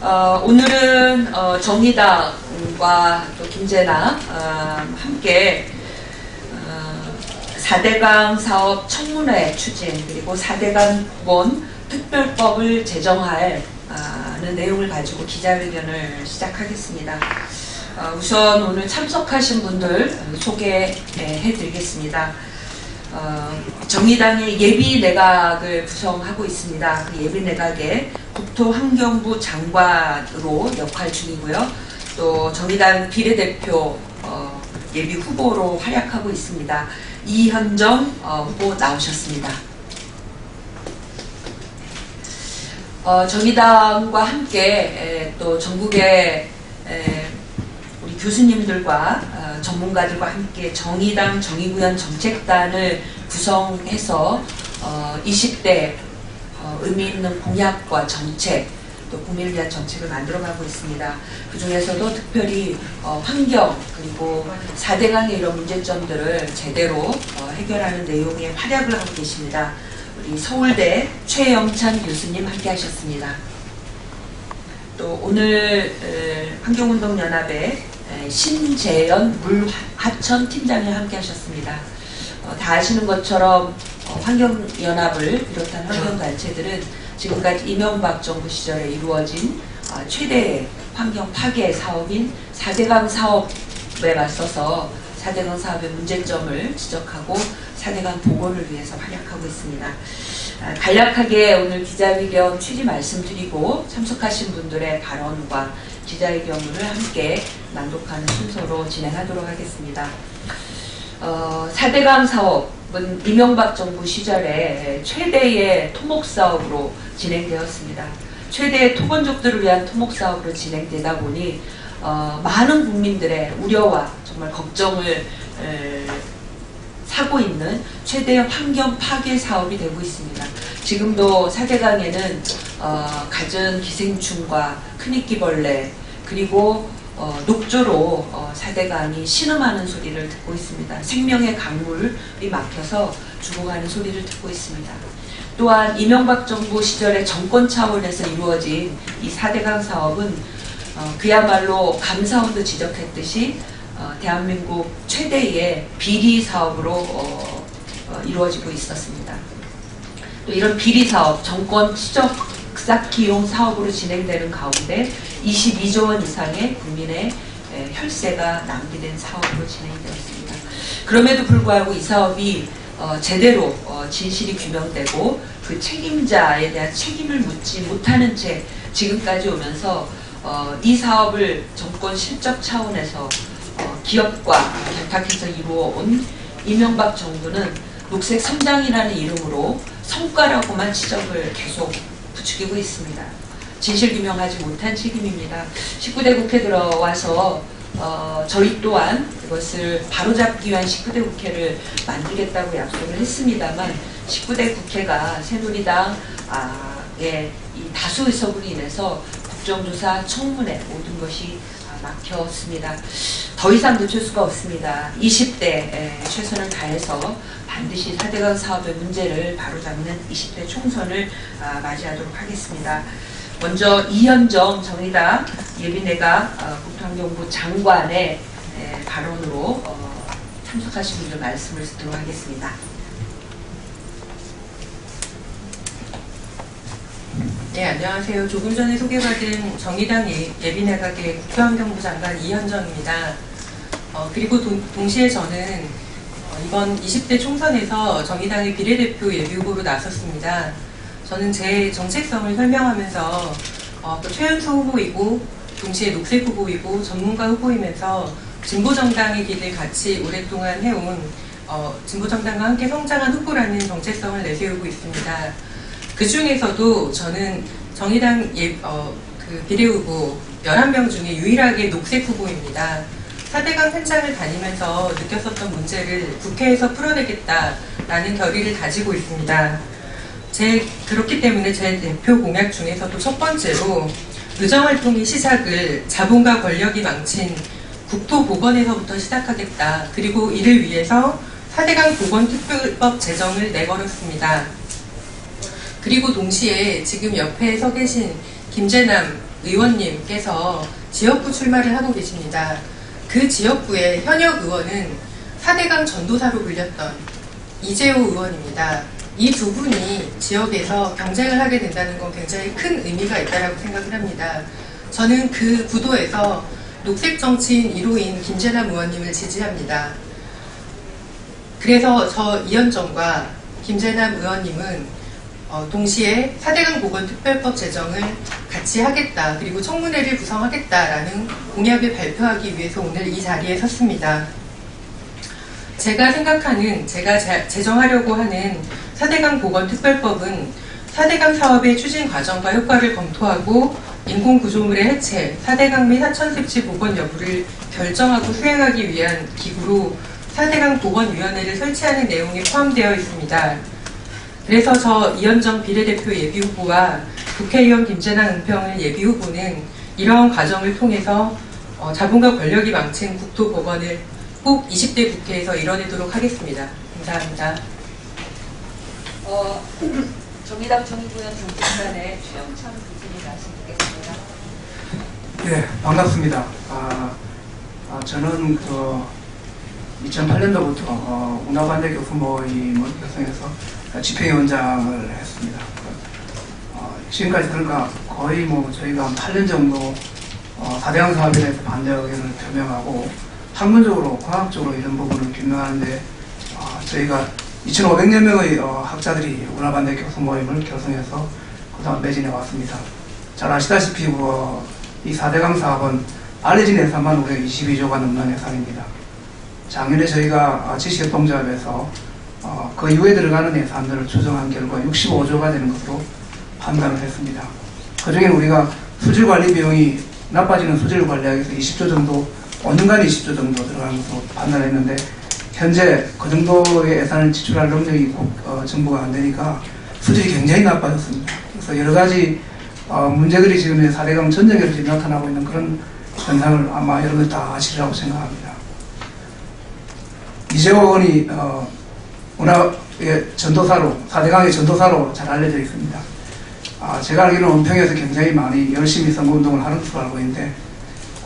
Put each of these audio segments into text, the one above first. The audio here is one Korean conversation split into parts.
오늘은 정의당과 또 김재남 함께 4대강 사업 청문회 추진 그리고 4대강 보건 특별법을 제정할 내용을 가지고 기자회견을 시작하겠습니다. 우선 오늘 참석하신 분들 소개해 드리겠습니다. 정의당의 예비내각을 구성하고 있습니다. 그 예비내각의 국토환경부 장관으로 역할 중이고요. 또 정의당 비례대표 예비후보로 활약하고 있습니다. 이현정 후보 나오셨습니다. 정의당과 함께 또 전국의 우리 교수님들과 전문가들과 함께 정의당 정의구현 정책단을 구성해서 20대 의미 있는 공약과 정책 또 국민을 위한 정책을 만들어가고 있습니다. 그 중에서도 특별히 환경 그리고 4대강의 이런 문제점들을 제대로 해결하는 내용의 활약을 하고 계십니다. 우리 서울대 최영찬 교수님 함께 하셨습니다. 또 오늘 환경운동연합의 신재현 물하천 팀장이 함께 하셨습니다. 다 아시는 것처럼 환경연합을 비롯한 환경단체들은 지금까지 이명박 정부 시절에 이루어진 최대의 환경 파괴 사업인 4대강 사업에 맞서서 4대강 사업의 문제점을 지적하고 4대강 복원을 위해서 활약하고 있습니다. 간략하게 오늘 기자회견 취지 말씀드리고 참석하신 분들의 발언과 기자회견을 함께 낭독하는 순서로 진행하도록 하겠습니다. 4대강 사업은 이명박 정부 시절에 최대의 토목사업으로 진행되었습니다. 최대의 토건족들을 위한 토목사업으로 진행되다 보니 많은 국민들의 우려와 정말 걱정을 사고 있는 최대의 환경 파괴 사업이 되고 있습니다. 지금도 4대강에는 갖은 기생충과 큰이끼벌레 그리고 녹조로 4대강이 신음하는 소리를 듣고 있습니다. 생명의 강물이 막혀서 죽어가는 소리를 듣고 있습니다. 또한 이명박 정부 시절의 정권 차원에서 이루어진 이 4대강 사업은 그야말로 감사원도 지적했듯이 대한민국 최대의 비리 사업으로 이루어지고 있었습니다. 또 이런 비리 사업, 정권 추적 쌓기용 사업으로 진행되는 가운데 22조 원 이상의 국민의 혈세가 낭비된 사업으로 진행되었습니다. 그럼에도 불구하고 이 사업이 제대로 진실이 규명되고 그 책임자에 대한 책임을 묻지 못하는 채 지금까지 오면서 이 사업을 정권 실적 차원에서 기업과 결탁해서 이루어온 이명박 정부는 녹색 성장이라는 이름으로 성과라고만 지적을 계속 부추기고 있습니다. 진실 규명하지 못한 책임입니다. 19대 국회 들어와서 저희 또한 그것을 바로잡기 위한 19대 국회를 만들겠다고 약속을 했습니다만 19대 국회가 새누리당의 이 다수 의석으로 인해서 국정조사 청문회 모든 것이 막혔습니다. 더 이상 늦출 수가 없습니다. 20대 최선을 다해서 반드시 4대강 사업의 문제를 바로잡는 20대 총선을 맞이하도록 하겠습니다. 먼저 이현정 정의당 예비내각 국토환경부 장관의 발언으로 참석하신 분들 말씀을 듣도록 하겠습니다. 네, 안녕하세요. 조금 전에 소개받은 정의당 예비내각의 국토환경부 장관 이현정입니다. 그리고 동시에 저는 이번 20대 총선에서 정의당의 비례대표 예비후보로 나섰습니다. 저는 제 정책성을 설명하면서 최연소 후보이고 동시에 녹색 후보이고 전문가 후보이면서 진보정당의 길을 같이 오랫동안 해온 진보정당과 함께 성장한 후보라는 정체성을 내세우고 있습니다. 그 중에서도 저는 정의당 비례후보 11명 중에 유일하게 녹색 후보입니다. 4대강 현장을 다니면서 느꼈었던 문제를 국회에서 풀어내겠다라는 결의를 가지고 있습니다. 그렇기 때문에 제 대표 공약 중에서도 첫 번째로 의정활동의 시작을 자본과 권력이 망친 국토보건에서부터 시작하겠다. 그리고 이를 위해서 4대강 보건특별법 제정을 내걸었습니다. 그리고 동시에 지금 옆에 서 계신 김재남 의원님께서 지역구 출마를 하고 계십니다. 그 지역구의 현역 의원은 4대강 전도사로 불렸던 이재호 의원입니다. 이 두 분이 지역에서 경쟁을 하게 된다는 건 굉장히 큰 의미가 있다고 생각을 합니다. 저는 그 구도에서 녹색 정치인 1호인 김재남 의원님을 지지합니다. 그래서 저 이현정과 김재남 의원님은 동시에 4대강 보건특별법 제정을 같이 하겠다, 그리고 청문회를 구성하겠다라는 공약을 발표하기 위해서 오늘 이 자리에 섰습니다. 제가 생각하는, 제가 제정하려고 하는 4대강 보건특별법은 4대강 사업의 추진 과정과 효과를 검토하고 인공구조물의 해체, 4대강 및 하천습지 복원 여부를 결정하고 수행하기 위한 기구로 4대강 보건위원회를 설치하는 내용이 포함되어 있습니다. 그래서 저 이현정 비례대표 예비후보와 국회의원 김재남 은평을 예비후보는 이러한 과정을 통해서 자본과 권력이 망친 국토보건을 꼭 20대 국회에서 이뤄내도록 하겠습니다. 감사합니다. 정의당 정의구현 정책단의 최영찬 교수님 말씀 듣겠습니다. 네, 반갑습니다. 저는 2008년도부터 운하반대 교수 모임을 결성해서 집행위원장을 했습니다. 지금까지 그러니까 거의 저희가 한 8년 정도 4대강 사업에 대해서 반대 의견을 표명하고 학문적으로, 과학적으로 이런 부분을 규명하는데 저희가 2,500여 명의 학자들이 운하반대 교수 모임을 결성해서 그동안 매진해 왔습니다. 잘 아시다시피 이 4대강 사업은 알려진 예산만 우리가 22조가 넘는 예산입니다. 작년에 저희가 지식협동조합에서 그 이후에 들어가는 예산들을 조정한 결과 65조가 되는 것으로 판단을 했습니다. 그중에 우리가 수질관리 비용이 나빠지는 수질을 관리하기 위해서 20조 정도, 5년간 20조 정도 들어가는 것으로 판단했는데 현재 그 정도의 예산을 지출할 능력이 정부가 안 되니까 수질이 굉장히 나빠졌습니다. 그래서 여러 가지 문제들이 지금 4대강 전역에서 지금 나타나고 있는 그런 현상을 아마 여러분들 다 아시리라고 생각합니다. 이재호 의원이 운하의 전도사로, 4대강의 전도사로 잘 알려져 있습니다. 제가 알기로는 은평에서 굉장히 많이 열심히 선거운동을 하는 것으로 알고 있는데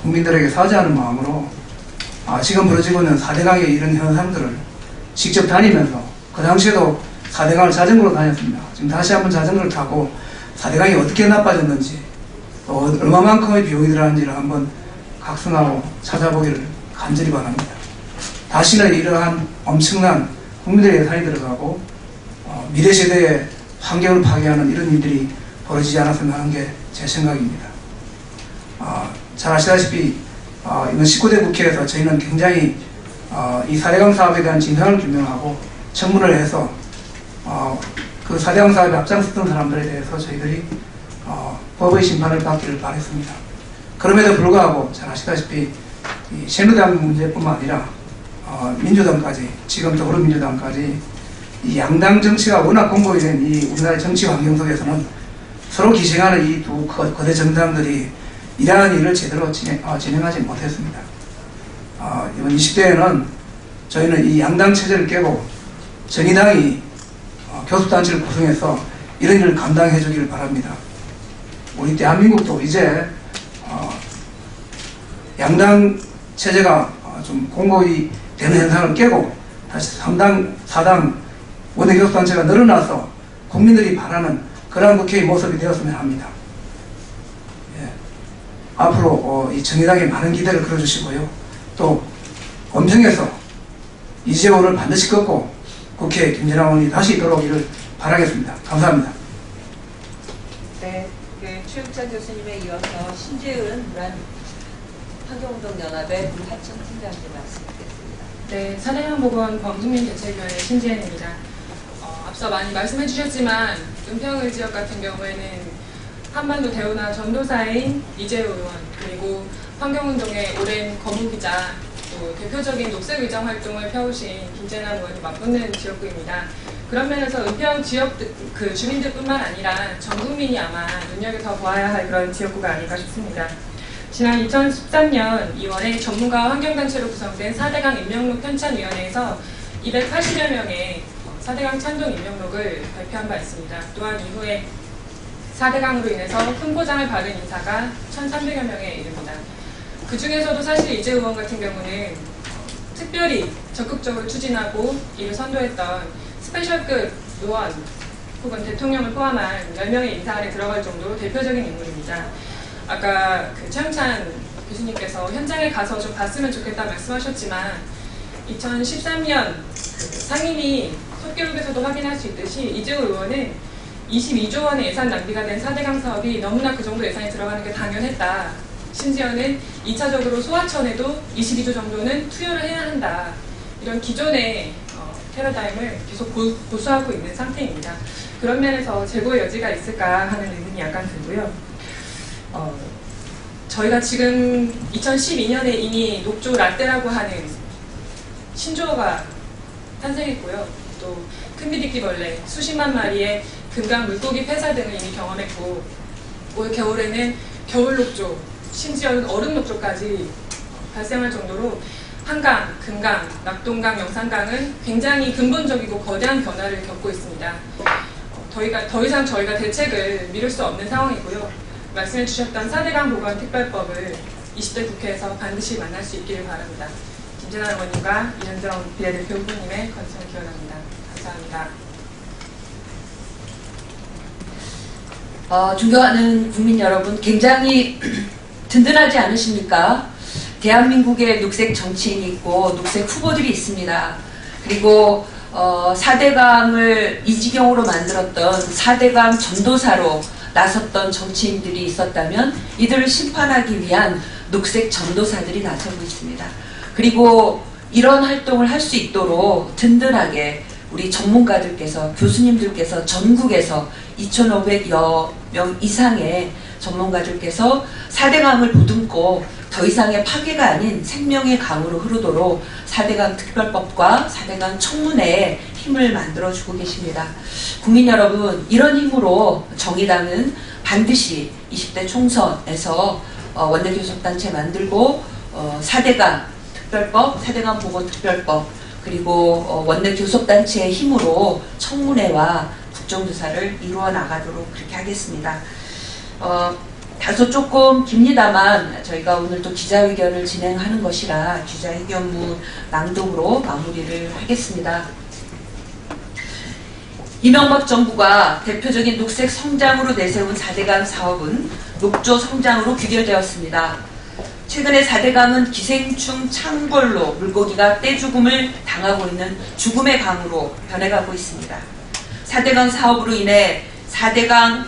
국민들에게 사죄하는 마음으로 지금 벌어지고 있는 4대강의 이런 현상들을 직접 다니면서, 그 당시에도 4대강을 자전거로 다녔습니다. 지금 다시 한번 자전거를 타고 4대강이 어떻게 나빠졌는지, 또 얼마만큼의 비용이 들어가는지를 한번 각성하고 찾아보기를 간절히 바랍니다. 다시는 이러한 엄청난 국민들의 예산이 들어가고 미래 세대의 환경을 파괴하는 이런 일들이 벌어지지 않았으면 하는 게 제 생각입니다. 잘 아시다시피 이번 19대 국회에서 저희는 굉장히 이 4대강 사업에 대한 진상을 규명하고 청문을 해서 그 4대강 사업에 앞장섰던 사람들에 대해서 저희들이 법의 심판을 받기를 바랬습니다. 그럼에도 불구하고 잘 아시다시피 이 새누리당 문제뿐만 아니라 민주당까지, 지금 더불어민주당까지 이 양당 정치가 워낙 공고히 된 이 우리나라의 정치 환경 속에서는 서로 기생하는 이 두 거대 정당들이 이러한 일을 제대로 진행하지 못했습니다. 이번 20대에는 저희는 이 양당 체제를 깨고 정의당이 교섭단체를 구성해서 이런 일을 감당해 주기를 바랍니다. 우리 대한민국도 이제 양당 체제가 좀 공고히 되는 현상을 깨고 다시 3당, 4당 원내교섭단체가 늘어나서 국민들이 바라는 그러한 국회의 모습이 되었으면 합니다. 예. 앞으로 이 정의당에 많은 기대를 걸어주시고요. 또 은평에서 이재호를 반드시 꺾고 국회에 김재남 의원이 다시 돌아오기를 바라겠습니다. 감사합니다. 네, 최영찬 교수님에 이어서 신재은 환경운동연합의 문하천 팀장님 말씀 듣겠습니다. 네, 4대강 보건 범주민대책위원회 신재은입니다. 앞서 많이 말씀해 주셨지만 은평을 지역 같은 경우에는 한반도 대운하 전도사인 이재호 의원, 그리고 환경운동의 오랜 거무기자, 또 대표적인 녹색의정 활동을 펴오신 김재남 의원이 맞붙는 지역구입니다. 그런 면에서 은평 지역 그 주민들뿐만 아니라 전 국민이 아마 눈여겨 보아야 할 그런 지역구가 아닐까 싶습니다. 지난 2013년 2월에 전문가와 환경단체로 구성된 4대강 인명록 편찬위원회에서 280여 명의 4대강 찬동 인명록을 발표한 바 있습니다. 또한 이후에 4대강으로 인해서 큰 포장을 받은 인사가 1,300여 명에 이릅니다. 그 중에서도 사실 이재 의원 같은 경우는 특별히 적극적으로 추진하고 이를 선도했던 스페셜급 요원 혹은 대통령을 포함한 10명의 인사 안에 들어갈 정도로 대표적인 인물입니다. 아까 최영찬 교수님께서 현장에 가서 좀 봤으면 좋겠다 말씀하셨지만 2013년 상임위 속기록에서도 확인할 수 있듯이 이재호 의원은 22조 원의 예산 낭비가 된 4대강 사업이 너무나 그 정도 예산이 들어가는 게 당연했다. 심지어는 2차적으로 소하천에도 22조 정도는 투여를 해야 한다. 이런 기존의 패러다임을 계속 고수하고 있는 상태입니다. 그런 면에서 재고의 여지가 있을까 하는 의문이 약간 들고요. 저희가 지금 2012년에 이미 녹조 라떼라고 하는 신조어가 탄생했고요. 또 큰비디끼벌레, 수십만 마리의 금강 물고기 폐사 등을 이미 경험했고 올 겨울에는 겨울 녹조, 심지어는 얼음 녹조까지 발생할 정도로 한강, 금강, 낙동강, 영산강은 굉장히 근본적이고 거대한 변화를 겪고 있습니다. 더 이상 저희가 대책을 미룰 수 없는 상황이고요. 말씀해 주셨던 4대강 보건 특별법을 20대 국회에서 반드시 만날 수 있기를 바랍니다. 김재남 의원님과 이현정 비례대표 후보님의 건승을 기원합니다. 감사합니다. 존경하는 국민 여러분, 굉장히 든든하지 않으십니까? 대한민국에 녹색 정치인이 있고 녹색 후보들이 있습니다. 그리고 4대강을 이 지경으로 만들었던 4대강 전도사로 나섰던 정치인들이 있었다면 이들을 심판하기 위한 녹색 전도사들이 나서고 있습니다. 그리고 이런 활동을 할 수 있도록 든든하게 우리 전문가들께서, 교수님들께서 전국에서 2,500여 명 이상의 전문가들께서 4대강을 보듬고 더 이상의 파괴가 아닌 생명의 강으로 흐르도록 4대강 특별법과 4대강 청문회에 힘을 만들어주고 계십니다. 국민 여러분, 이런 힘으로 정의당은 반드시 20대 총선에서 원내교섭단체 만들고 4대강 특별법, 4대강 보건특별법, 그리고 원내교섭단체의 힘으로 청문회와 국정조사를 이루어 나가도록 그렇게 하겠습니다. 다소 조금 깁니다만 저희가 오늘 또 기자회견을 진행하는 것이라 기자회견문 낭독으로 마무리를 하겠습니다. 이명박 정부가 대표적인 녹색 성장으로 내세운 4대강 사업은 녹조 성장으로 귀결되었습니다. 최근에 4대강은 기생충 창궐로 물고기가 떼죽음을 당하고 있는 죽음의 강으로 변해가고 있습니다. 4대강 사업으로 인해 4대강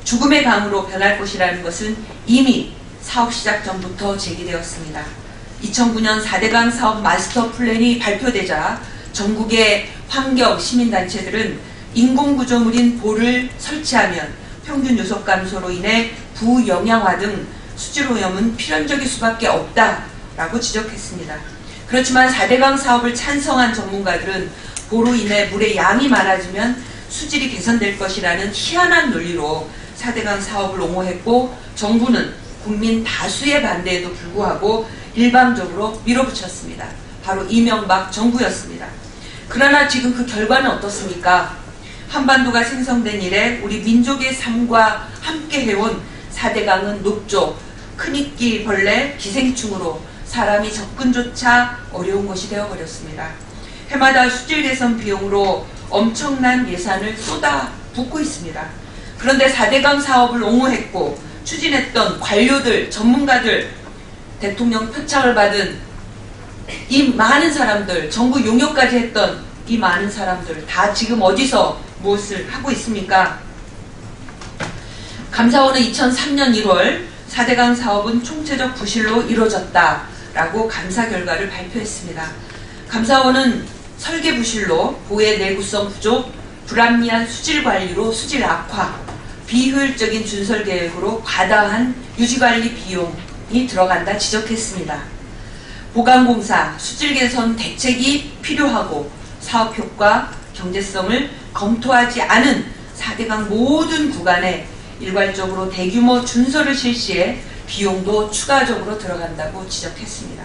죽음의 강으로 변할 것이라는 것은 이미 사업 시작 전부터 제기되었습니다. 2009년 4대강 사업 마스터 플랜이 발표되자 전국의 환경 시민단체들은 인공구조물인 볼을 설치하면 평균 요속 감소로 인해 부영양화 등 수질오염은 필연적일 수밖에 없다라고 지적했습니다. 그렇지만 4대강 사업을 찬성한 전문가들은 보로 인해 물의 양이 많아지면 수질이 개선될 것이라는 희한한 논리로 4대강 사업을 옹호했고 정부는 국민 다수의 반대에도 불구하고 일방적으로 밀어붙였습니다. 바로 이명박 정부였습니다. 그러나 지금 그 결과는 어떻습니까? 한반도가 생성된 이래 우리 민족의 삶과 함께 해온 4대강은 녹조, 큰이끼 벌레, 기생충으로 사람이 접근조차 어려운 것이 되어버렸습니다. 해마다 수질 개선 비용으로 엄청난 예산을 쏟아붓고 있습니다. 그런데 4대강 사업을 옹호했고 추진했던 관료들, 전문가들, 대통령 표창을 받은 이 많은 사람들, 정부 용역까지 했던 이 많은 사람들 다 지금 어디서 무엇을 하고 있습니까? 감사원은 2003년 1월 4대강 사업은 총체적 부실로 이루어졌다라고 감사 결과를 발표했습니다. 감사원은 설계 부실로 보해 내구성 부족, 불합리한 수질 관리로 수질 악화, 비효율적인 준설 계획으로 과다한 유지관리 비용이 들어간다 지적했습니다. 보강공사, 수질 개선 대책이 필요하고 사업 효과, 경제성을 검토하지 않은 4대강 모든 구간에 일괄적으로 대규모 준설을 실시해 비용도 추가적으로 들어간다고 지적했습니다.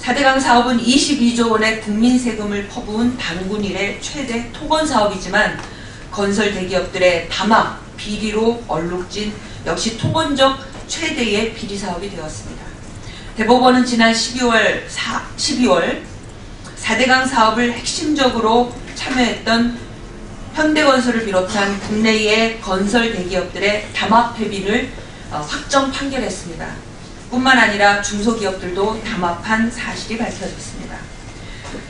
4대강 사업은 22조 원의 국민 세금을 퍼부은 단군 이래 최대 토건 사업이지만 건설 대기업들의 담합, 비리로 얼룩진 역시 토건적 최대의 비리 사업이 되었습니다. 대법원은 지난 12월 4대강 사업을 핵심적으로 참여했던 현대건설을 비롯한 국내의 건설 대기업들의 담합 폐빈을 확정 판결했습니다. 뿐만 아니라 중소기업들도 담합한 사실이 밝혀졌습니다.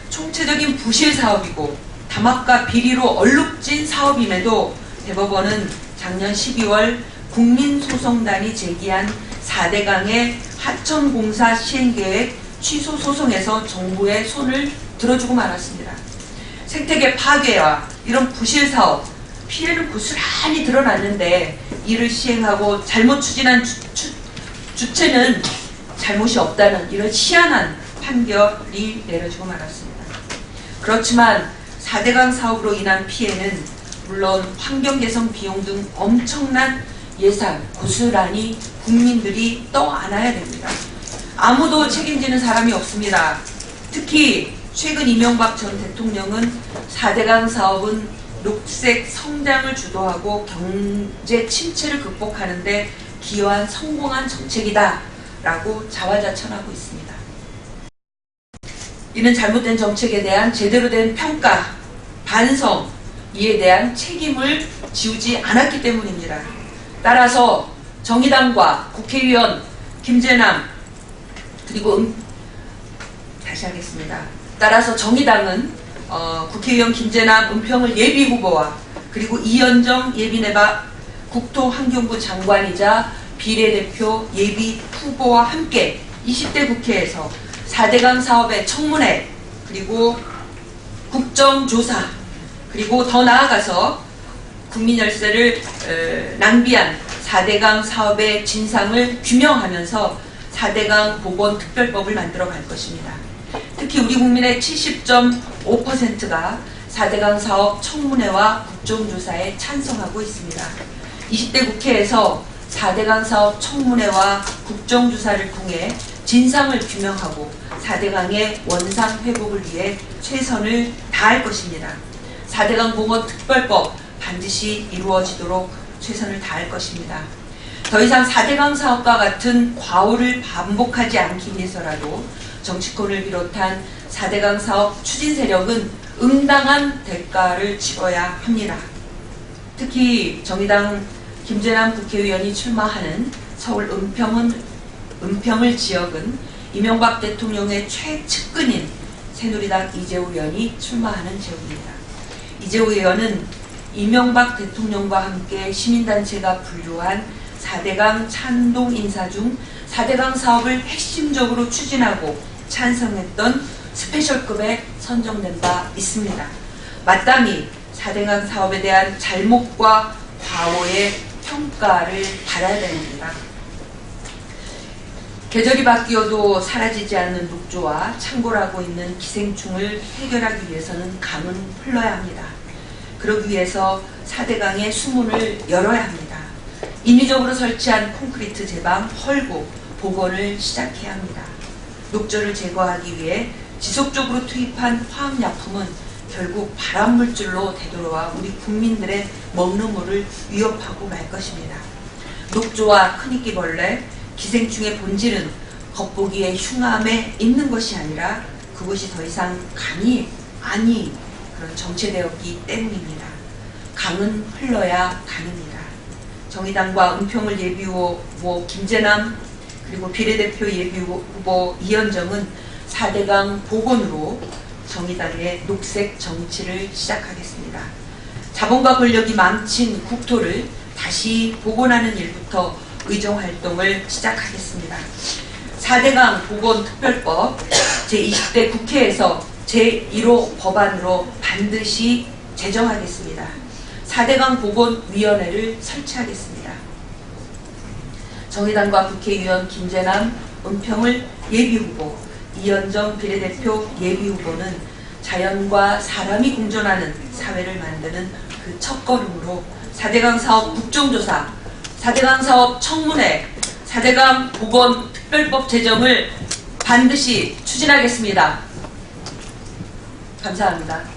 총체적인 부실 사업이고 담합과 비리로 얼룩진 사업임에도 대법원은 작년 12월 국민소송단이 제기한 4대강의 하천공사 시행계획 취소 소송에서 정부의 손을 들어주고 말았습니다. 생태계 파괴와 이런 부실 사업, 피해는 고스란히 드러났는데 이를 시행하고 잘못 추진한 주체는 잘못이 없다는 이런 희한한 판결이 내려지고 말았습니다. 그렇지만 4대강 사업으로 인한 피해는 물론 환경개선 비용 등 엄청난 예산 고스란히 국민들이 떠안아야 됩니다. 아무도 책임지는 사람이 없습니다. 특히 최근 이명박 전 대통령은 4대강 사업은 녹색 성장을 주도하고 경제 침체를 극복하는 데 기여한 성공한 정책이다 라고 자화자찬하고 있습니다. 이는 잘못된 정책에 대한 제대로 된 평가, 반성, 이에 대한 책임을 지우지 않았기 때문입니다. 따라서 정의당과 국회의원 김재남 그리고 다시 하겠습니다. 따라서 정의당은 국회의원 김재남 은평을 예비후보와 그리고 이현정 예비내각 국토환경부 장관이자 비례대표 예비후보와 함께 20대 국회에서 4대강 사업의 청문회 그리고 국정조사 그리고 더 나아가서 국민 열세를 낭비한 4대강 사업의 진상을 규명하면서 4대강 보건특별법을 만들어 갈 것입니다. 특히 우리 국민의 70.5%가 4대강 사업 청문회와 국정조사에 찬성하고 있습니다. 20대 국회에서 4대강 사업 청문회와 국정조사를 통해 진상을 규명하고 4대강의 원상 회복을 위해 최선을 다할 것입니다. 4대강 보건특별법 반드시 이루어지도록 최선을 다할 것입니다. 더 이상 4대강 사업과 같은 과오를 반복하지 않기 위해서라도 정치권을 비롯한 4대강 사업 추진 세력은 응당한 대가를 치러야 합니다. 특히 정의당 김재남 국회의원이 출마하는 서울 은평을 지역은 이명박 대통령의 최측근인 새누리당 이재호 의원이 출마하는 지역입니다. 이재호 의원은 이명박 대통령과 함께 시민단체가 분류한 4대강 찬동 인사 중 4대강 사업을 핵심적으로 추진하고 찬성했던 스페셜급에 선정된 바 있습니다. 마땅히 4대강 사업에 대한 잘못과 과오의 평가를 받아야 됩니다. 계절이 바뀌어도 사라지지 않는 녹조와 창궐하고 있는 기생충을 해결하기 위해서는 강은 흘러야 합니다. 그러기 위해서 4대강의 수문을 열어야 합니다. 인위적으로 설치한 콘크리트 제방 헐고 복원을 시작해야 합니다. 녹조를 제거하기 위해 지속적으로 투입한 화학약품은 결국 발암물질로 되돌아와 우리 국민들의 먹는 물을 위협하고 말 것입니다. 녹조와 큰이끼벌레, 기생충의 본질은 겉보기에 흉함에 있는 것이 아니라 그것이 더 이상 강이 아니 그런 정체되었기 때문입니다. 강은 흘러야 강입니다. 정의당과 은평을 예비후보 김재남 그리고 비례대표 예비후보 이현정은 4대강 복원으로 정의당의 녹색 정치를 시작하겠습니다. 자본과 권력이 망친 국토를 다시 복원하는 일부터 의정활동을 시작하겠습니다. 4대강 보건특별법 제20대 국회에서 제1호 법안으로 반드시 제정하겠습니다. 4대강 보건위원회를 설치하겠습니다. 정의당과 국회의원 김재남, 은평을 예비후보, 이현정 비례대표 예비후보는 자연과 사람이 공존하는 사회를 만드는 그 첫걸음으로 4대강 사업 국정조사, 4대강 사업 청문회, 4대강 보건특별법 제정을 반드시 추진하겠습니다. 감사합니다.